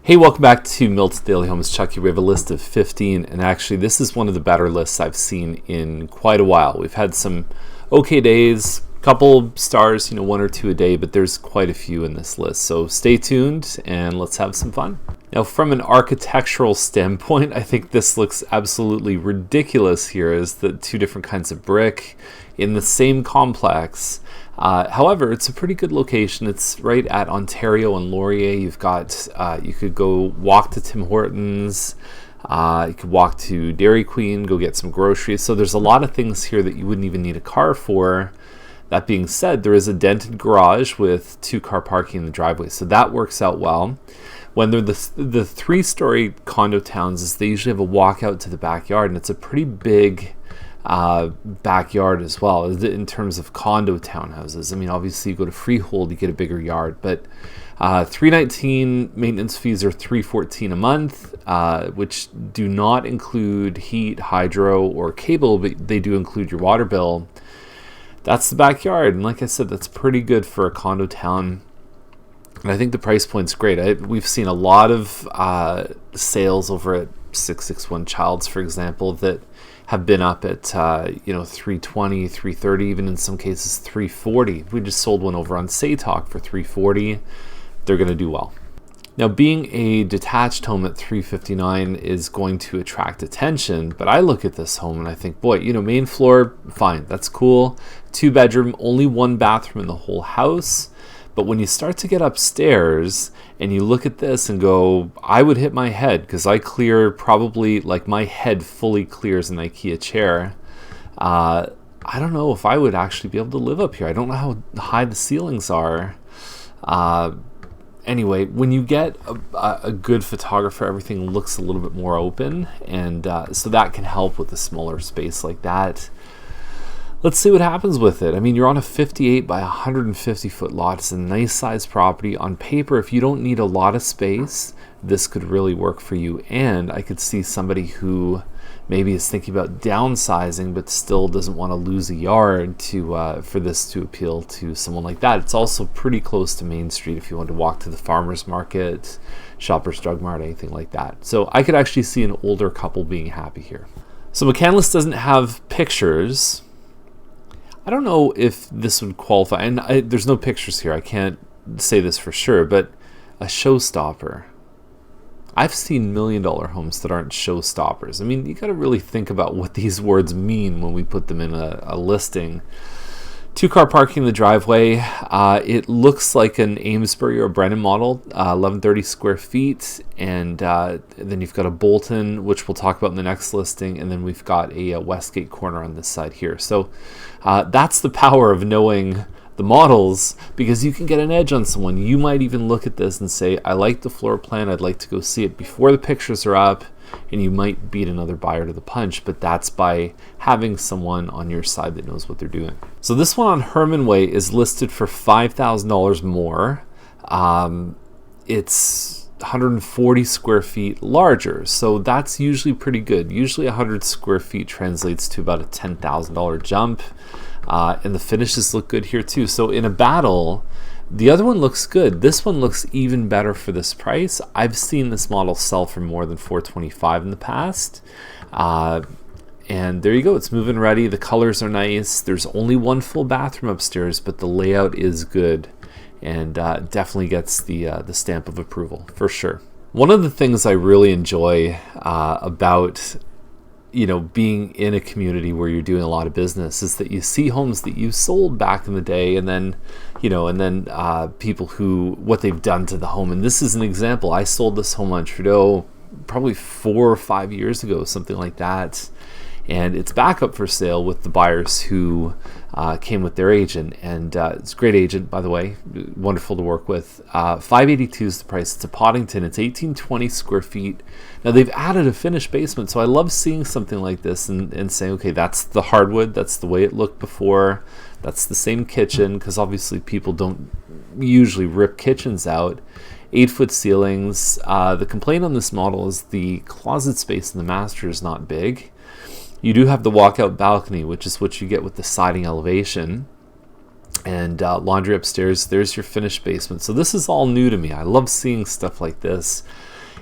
Hey, welcome back to Milton Daily Homes. Cheque. We have a list of 15, and actually this is one of the better lists I've seen in quite a while. We've had some okay days, couple stars, one or two a day, but there's quite a few in this list. So stay tuned and let's have some fun. Now, from an architectural standpoint, I think this looks absolutely ridiculous here as the two different kinds of brick in the same complex. However, it's a pretty good location. It's right at Ontario and Laurier. You've got, you could go walk to Tim Hortons, you could walk to Dairy Queen, go get some groceries. So there's a lot of things here that you wouldn't even need a car for. That being said, there is a dented garage with 2-car parking in the driveway, so that works out well. When they're the 3-story condo towns, is they usually have a walkout to the backyard, and it's a pretty big backyard as well in terms of condo townhouses. I mean, obviously you go to freehold, you get a bigger yard, but $319 maintenance fees are $314 a month, which do not include heat, hydro, or cable, but they do include your water bill. That's the backyard, and like I said, that's pretty good for a condo town. And I think the price point's great. We've seen a lot of sales over at 661 Childs, for example, that have been up at $320, $330, even in some cases $340. We just sold one over on Saytalk for $340. They're going to do well. Now, being a detached home at $359 is going to attract attention, but I look at this home and I think, boy, main floor, fine, that's cool. 2-bedroom, only 1 bathroom in the whole house. But when you start to get upstairs and you look at this and go, I would hit my head, because I clear probably, like, my head fully clears an IKEA chair. I don't know if I would actually be able to live up here. I don't know how high the ceilings are. Anyway, when you get a good photographer, everything looks a little bit more open, and so that can help with a smaller space like that. Let's see what happens with it. I mean, you're on a 58 by 150 foot lot. It's a nice sized property. On paper, if you don't need a lot of space, this could really work for you. And I could see somebody who maybe is thinking about downsizing but still doesn't want to lose a yard for this to appeal to someone like that. It's also pretty close to Main Street if you want to walk to the farmer's market, Shoppers Drug Mart, anything like that. So I could actually see an older couple being happy here. So McCandless doesn't have pictures. I don't know if this would qualify, and there's no pictures here, I can't say this for sure, but a showstopper. I've seen $1 million homes that aren't showstoppers. I mean, you got to really think about what these words mean when we put them in a listing. 2-car parking in the driveway. It looks like an Amesbury or Brennan model, 1130 square feet, and then you've got a Bolton, which we'll talk about in the next listing, and then we've got a Westgate corner on this side here. So that's the power of knowing the models, because you can get an edge on someone. You might even look at this and say, I like the floor plan, I'd like to go see it before the pictures are up, and you might beat another buyer to the punch, but that's by having someone on your side that knows what they're doing. So this one on Herman Way is listed for $5,000 more. It's 140 square feet larger, so that's usually pretty good. Usually 100 square feet translates to about a $10,000 jump, and the finishes look good here too. So in a battle, the other one looks good. This one looks even better for this price. I've seen this model sell for more than $425 in the past. And there you go. It's move-in ready. The colors are nice. There's only 1 full bathroom upstairs, but the layout is good, and definitely gets the stamp of approval for sure. One of the things I really enjoy about being in a community where you're doing a lot of business is that you see homes that you sold back in the day, and then people what they've done to the home. And this is an example. I sold this home on Trudeau probably 4 or 5 years ago, something like that. And it's back up for sale with the buyers who came with their agent. And it's a great agent, by the way, wonderful to work with. $582 is the price. It's a Paddington. It's 1820 square feet. Now, they've added a finished basement, so I love seeing something like this and saying, okay, that's the hardwood. That's the way it looked before. That's the same kitchen, because obviously people don't usually rip kitchens out. 8-foot ceilings. The complaint on this model is the closet space in the master is not big. You do have the walkout balcony, which is what you get with the siding elevation. And laundry upstairs. There's your finished basement. So this is all new to me. I love seeing stuff like this.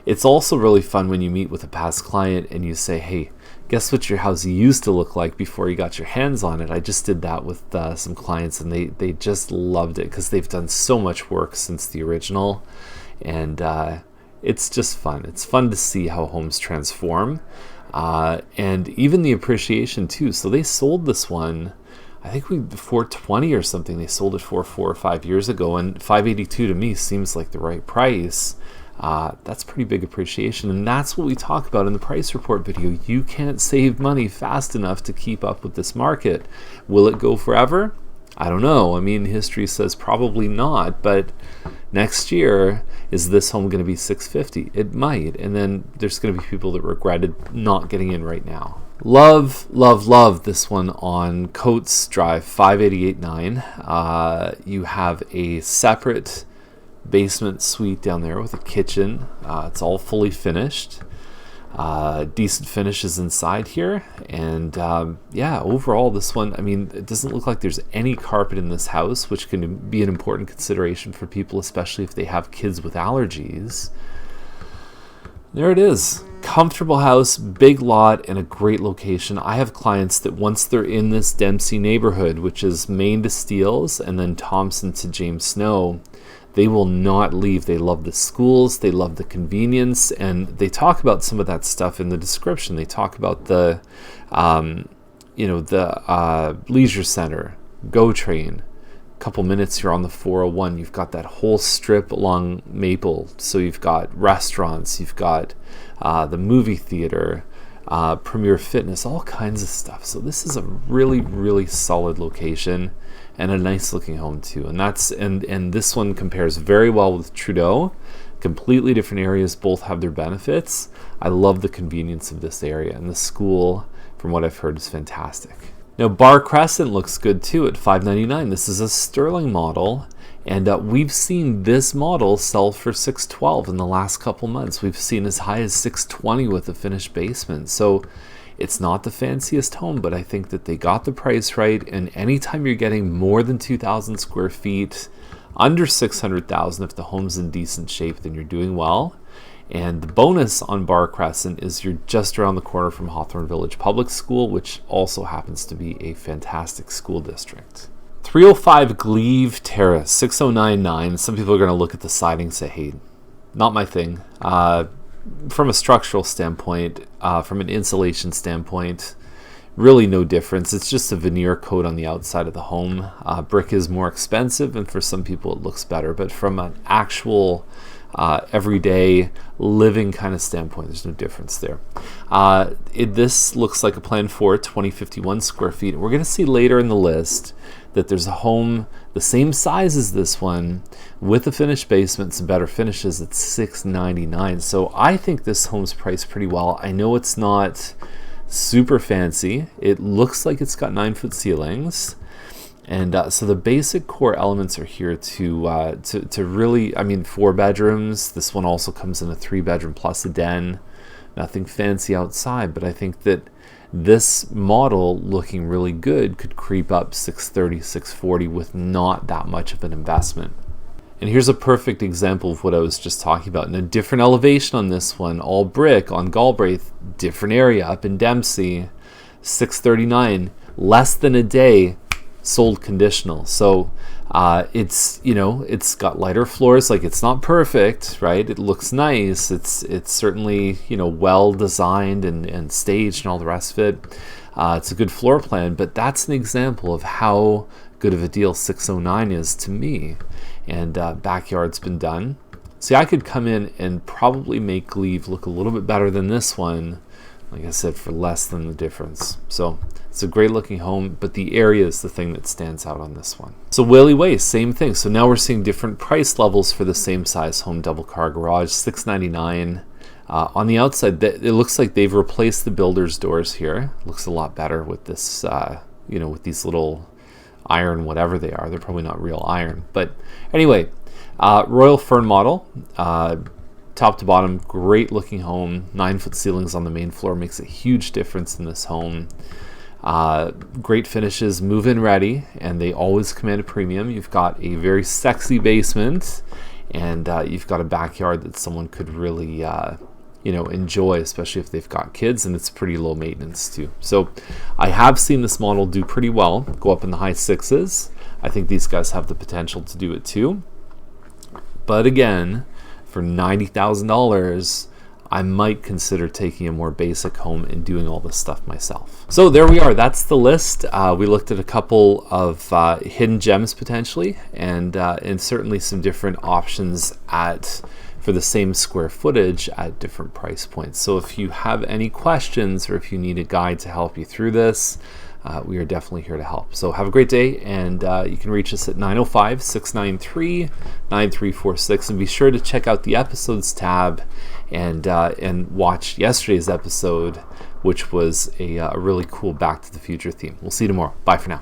It's also really fun when you meet with a past client and you say, hey, guess what your house used to look like before you got your hands on it. I just did that with some clients, and they just loved it because they've done so much work since the original. And it's just fun. It's fun to see how homes transform, and even the appreciation too. So they sold this one, I think we 420 or something. They sold it for 4 or 5 years ago, and 582 to me seems like the right price. That's pretty big appreciation, and that's what we talk about in the price report video. You can't save money fast enough to keep up with this market. Will it go forever? I don't know. I mean, history says probably not, but next year, is this home going to be $650? It might, and then there's going to be people that regretted not getting in right now. Love, love, love this one on Coates Drive, 588.9. You have a separate basement suite down there with a kitchen. It's all fully finished. Decent finishes inside here, and yeah, overall this one, I mean, it doesn't look like there's any carpet in this house, which can be an important consideration for people, especially if they have kids with allergies. There it is. Comfortable house, big lot, and a great location. I have clients that once they're in this Dempsey neighborhood, which is Main to Steeles and then Thompson to James Snow, they will not leave. They love the schools, they love the convenience, and they talk about some of that stuff in the description. They talk about the, leisure center, GO train. A couple minutes you're on the 401. You've got that whole strip along Maple. So you've got restaurants, you've got the movie theater, Premier Fitness, all kinds of stuff. So this is a really, really solid location. And a nice looking home too, and this one compares very well with Trudeau. Completely different areas, both have their benefits. I love the convenience of this area, and the school, from what I've heard, is fantastic. Now Bar Crescent looks good too at $599. This is a Sterling model, and we've seen this model sell for $612 in the last couple months. We've seen as high as $620 with a finished basement. So it's not the fanciest home, but I think that they got the price right. And anytime you're getting more than 2,000 square feet, under 600,000, if the home's in decent shape, then you're doing well. And the bonus on Bar Crescent is you're just around the corner from Hawthorne Village Public School, which also happens to be a fantastic school district. 305 Gleave Terrace, 6099. Some people are going to look at the siding and say, hey, not my thing. From a structural standpoint, from an insulation standpoint, really no difference. It's just a veneer coat on the outside of the home. Brick is more expensive, and for some people it looks better, but from an actual everyday living kind of standpoint, there's no difference there. This looks like a plan for 2051 square feet. We're going to see later in the list that there's a home the same size as this one with a finished basement, some better finishes at $699. So I think this home's priced pretty well. I know it's not super fancy. It looks like it's got 9-foot ceilings. And so the basic core elements are here to really, I mean, 4 bedrooms. This one also comes in a 3-bedroom plus a den. Nothing fancy outside, but I think that this model, looking really good, could creep up $630, $640 with not that much of an investment. And here's a perfect example of what I was just talking about. In a different elevation on this one, all brick on Galbraith, different area up in Dempsey, $639, less than a day, sold conditional. So it's got lighter floors. Like, it's not perfect, right? It looks nice. It's certainly well designed and staged and all the rest of it. It's a good floor plan, but that's an example of how good of a deal 609 is to me. And backyard's been done. See, I could come in and probably make Gleave look a little bit better than this one, like I said, for less than the difference. So it's a great looking home, but the area is the thing that stands out on this one. So Whaley Way, same thing. So now we're seeing different price levels for the same size home, double car garage, $699. On the outside, it looks like they've replaced the builder's doors here. Looks a lot better with this, with these little iron, whatever they are. They're probably not real iron. But anyway, Royal Fern model, top to bottom, great looking home. 9-foot ceilings on the main floor makes a huge difference in this home. Great finishes, move-in ready, and they always command a premium. You've got a very sexy basement and you've got a backyard that someone could really enjoy, especially if they've got kids, and it's pretty low maintenance too. So I have seen this model do pretty well, go up in the high sixes. I think these guys have the potential to do it too. But again, for $90,000, I might consider taking a more basic home and doing all this stuff myself. So there we are. That's the list. We looked at a couple of hidden gems potentially, and certainly some different options for the same square footage at different price points. So if you have any questions or if you need a guide to help you through this, we are definitely here to help. So have a great day, and you can reach us at 905-693-9346, and be sure to check out the episodes tab and watch yesterday's episode, which was a really cool Back to the Future theme. We'll see you tomorrow. Bye for now.